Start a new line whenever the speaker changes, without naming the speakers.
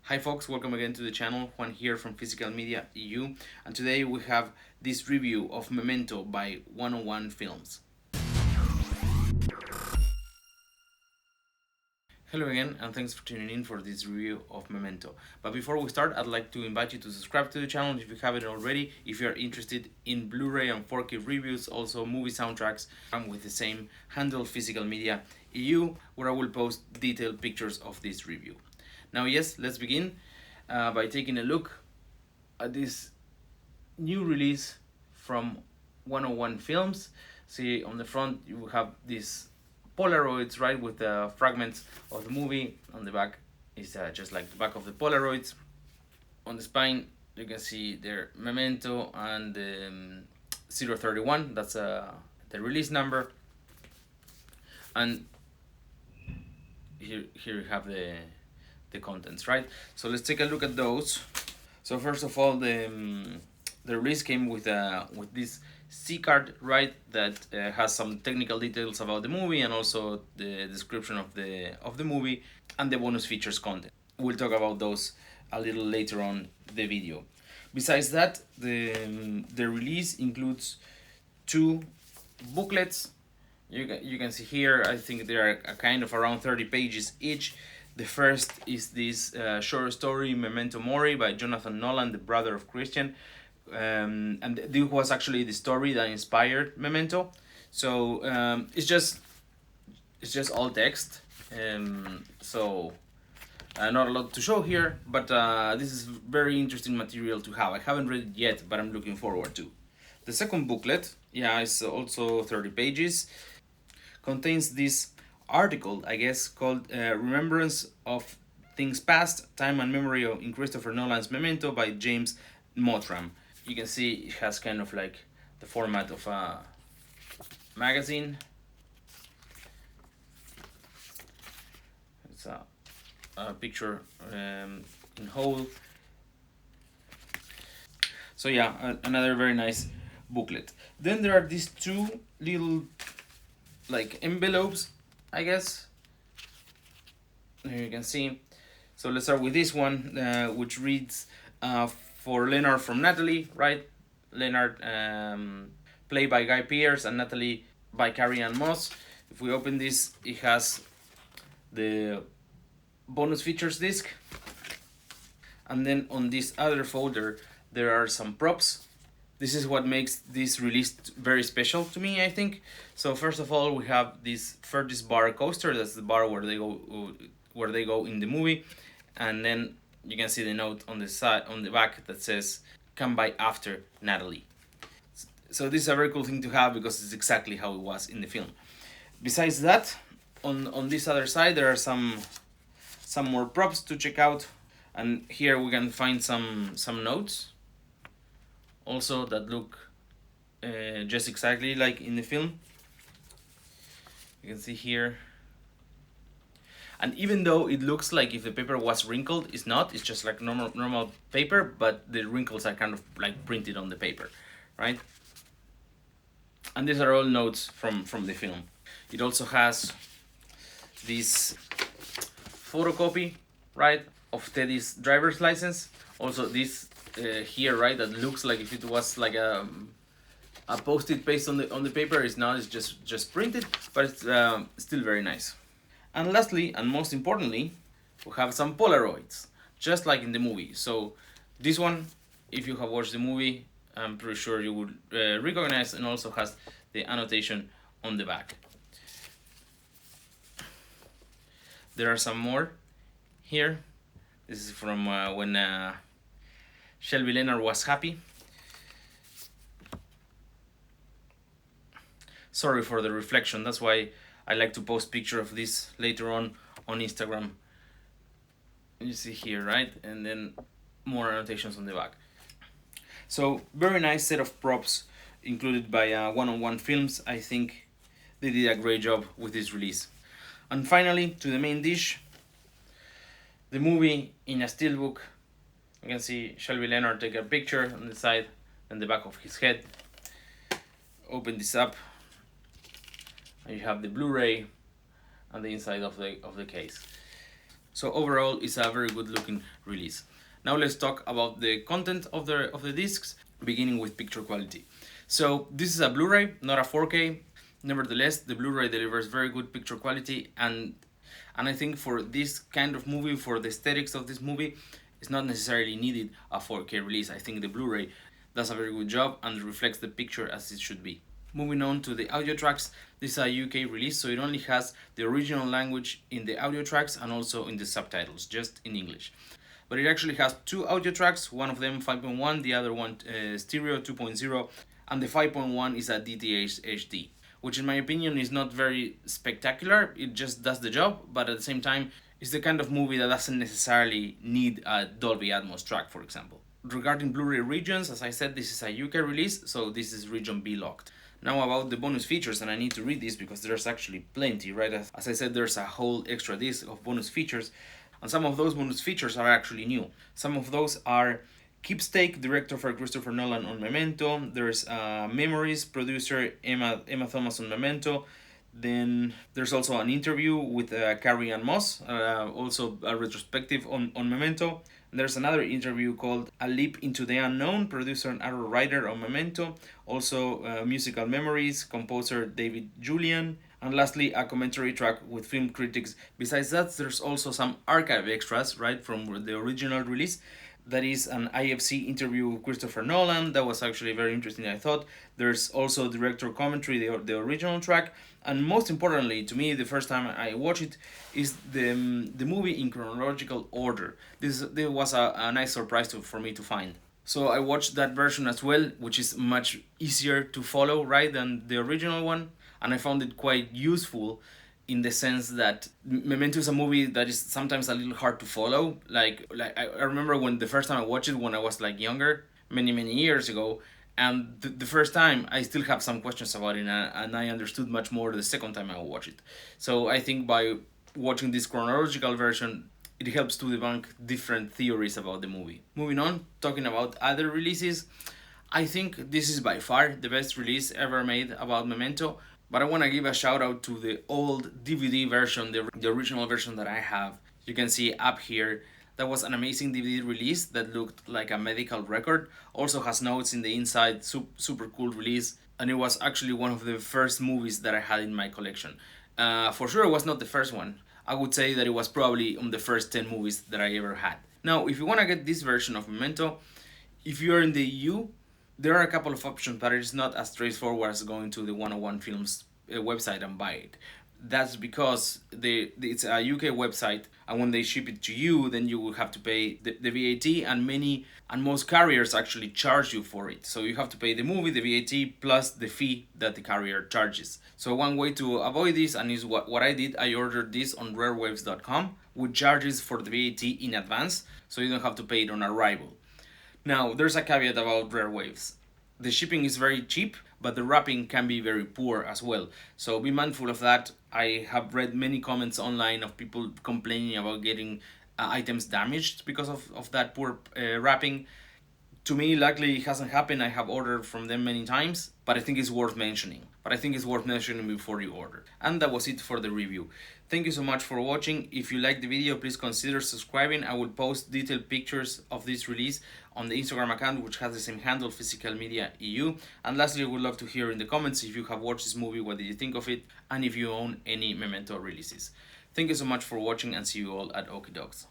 Hi folks, welcome again to the channel. Juan here from Physical Media EU, and today we have this review of Memento by 101 Films. Hello again, and thanks for tuning in for this review of Memento. But before we start, I'd like to invite you to subscribe to the channel if you haven't already. If you're interested in Blu-ray and 4K reviews, also movie soundtracks, I'm with the same handle, Physical Media EU, where I will post detailed pictures of this review. Now yes, let's begin by taking a look at this new release from 101 Films. See, on the front you have these Polaroids, right, with the fragments of the movie. On the back is just like the back of the Polaroids. On the spine you can see their Memento and 031, that's the release number. And here you have the contents, right? So let's take a look at those. So first of all, the release came with this C card, right, that has some technical details about the movie and also the description of the movie and the bonus features content. We'll talk about those a little later on the video. Besides that, the release includes two booklets. You can see here, I think they are a kind of around 30 pages each. The first is this short story, Memento Mori, by Jonathan Nolan, the brother of Christian. And this was actually the story that inspired Memento. So it's just all text. So not a lot to show here, but this is very interesting material to have. I haven't read it yet, but I'm looking forward to. The second booklet, yeah, it's also 30 pages. Contains this article, I guess, called Remembrance of Things Past, Time and Memory in Christopher Nolan's Memento by James Mottram. You can see it has kind of like the format of a magazine. It's a picture in whole. So yeah, another very nice booklet. Then there are these two little like envelopes, I guess. Here you can see. So let's start with this one, which reads for Leonard from Natalie, right? Leonard, played by Guy Pearce, and Natalie by Carrie Ann Moss. If we open this, it has the bonus features disc. And then on this other folder, there are some props. This is what makes this release very special to me, I think. So first of all, we have this Furtis bar coaster. That's the bar where they go in the movie, and then you can see the note on the side, on the back, that says "Come by after Natalie." So this is a very cool thing to have because it's exactly how it was in the film. Besides that, on this other side, there are some more props to check out, and here we can find some notes also that look just exactly like in the film. You can see here. And even though it looks like if the paper was wrinkled, it's not. It's just like normal paper, but the wrinkles are kind of like printed on the paper, right? And these are all notes from the film. It also has this photocopy, right, of Teddy's driver's license. Also this here, right, that looks like if it was like a post-it paste on the paper. It's not. It's just printed, but it's still very nice. And lastly, and most importantly, we have some Polaroids, just like in the movie. So this one, if you have watched the movie, I'm pretty sure you would recognize, and also has the annotation on the back. There are some more here. This is from when Shelby Leonard was happy. Sorry for the reflection, that's why I like to post picture of this later on Instagram. You see here, right? And then more annotations on the back. So very nice set of props included by 101 Films. I think they did a great job with this release. And finally, to the main dish, the movie in a steelbook. You can see Shelby Leonard take a picture on the side and the back of his head. Open this up, and you have the Blu-ray and the inside of the case. So overall, it's a very good looking release. Now let's talk about the content of the discs, beginning with picture quality. So this is a Blu-ray, not a 4K. Nevertheless, the Blu-ray delivers very good picture quality, and I think for this kind of movie, for the aesthetics of this movie, it's not necessarily needed a 4K release. I think the Blu-ray does a very good job and reflects the picture as it should be. Moving on to the audio tracks, this is a UK release, so it only has the original language in the audio tracks and also in the subtitles, just in English. But it actually has two audio tracks, one of them 5.1, the other one stereo 2.0, and the 5.1 is a DTH HD, which in my opinion is not very spectacular. It just does the job, but at the same time, it's the kind of movie that doesn't necessarily need a Dolby Atmos track, for example. Regarding Blu-ray regions, as I said, this is a UK release, so this is region B locked. Now about the bonus features, and I need to read this because there's actually plenty, right? As I said, there's a whole extra disc of bonus features, and some of those bonus features are actually new. Some of those are keepsake, director for Christopher Nolan on Memento. There's Memories, producer Emma Thomas on Memento. Then there's also an interview with Carrie Ann Moss, also a retrospective on Memento. There's another interview called A Leap into the Unknown, producer and arrow writer on Memento. Also musical memories, composer David Julian. And lastly, a commentary track with film critics. Besides that, there's also some archive extras, right, from the original release. That is an IFC interview with Christopher Nolan. That was actually very interesting, I thought. There's also director commentary, the original track. And most importantly, to me, the first time I watched it, is the movie in chronological order. This was a nice surprise for me to find. So I watched that version as well, which is much easier to follow, right, than the original one. And I found it quite useful in the sense that Memento is a movie that is sometimes a little hard to follow. Like I remember when the first time I watched it when I was like younger, many years ago, and the first time I still have some questions about it, and I understood much more the second time I watched it. So I think by watching this chronological version, it helps to debunk different theories about the movie. Moving on, talking about other releases, I think this is by far the best release ever made about Memento. But I want to give a shout out to the old DVD version, the original version that I have. You can see up here, that was an amazing DVD release that looked like a medical record. Also has notes in the inside, super cool release. And it was actually one of the first movies that I had in my collection. For sure it was not the first one. I would say that it was probably on the first 10 movies that I ever had. Now, if you want to get this version of Memento, if you're in the EU, there are a couple of options, but it's not as straightforward as going to the 101 Films website and buy it. That's because it's a UK website, and when they ship it to you, then you will have to pay the VAT, and most carriers actually charge you for it. So you have to pay the movie, the VAT, plus the fee that the carrier charges. So one way to avoid this, and is what I did, I ordered this on rarewaves.com with charges for the VAT in advance, so you don't have to pay it on arrival. Now, there's a caveat about Rare Waves. The shipping is very cheap, but the wrapping can be very poor as well. So be mindful of that. I have read many comments online of people complaining about getting items damaged because of that poor wrapping. To me, luckily, it hasn't happened. I have ordered from them many times, but I think it's worth mentioning. Before you order. And that was it for the review. Thank you so much for watching. If you liked the video, please consider subscribing. I will post detailed pictures of this release on the Instagram account, which has the same handle, Physical Media EU. And lastly, I would love to hear in the comments if you have watched this movie, what did you think of it, and if you own any Memento releases. Thank you so much for watching, and see you all at Okie Dogs.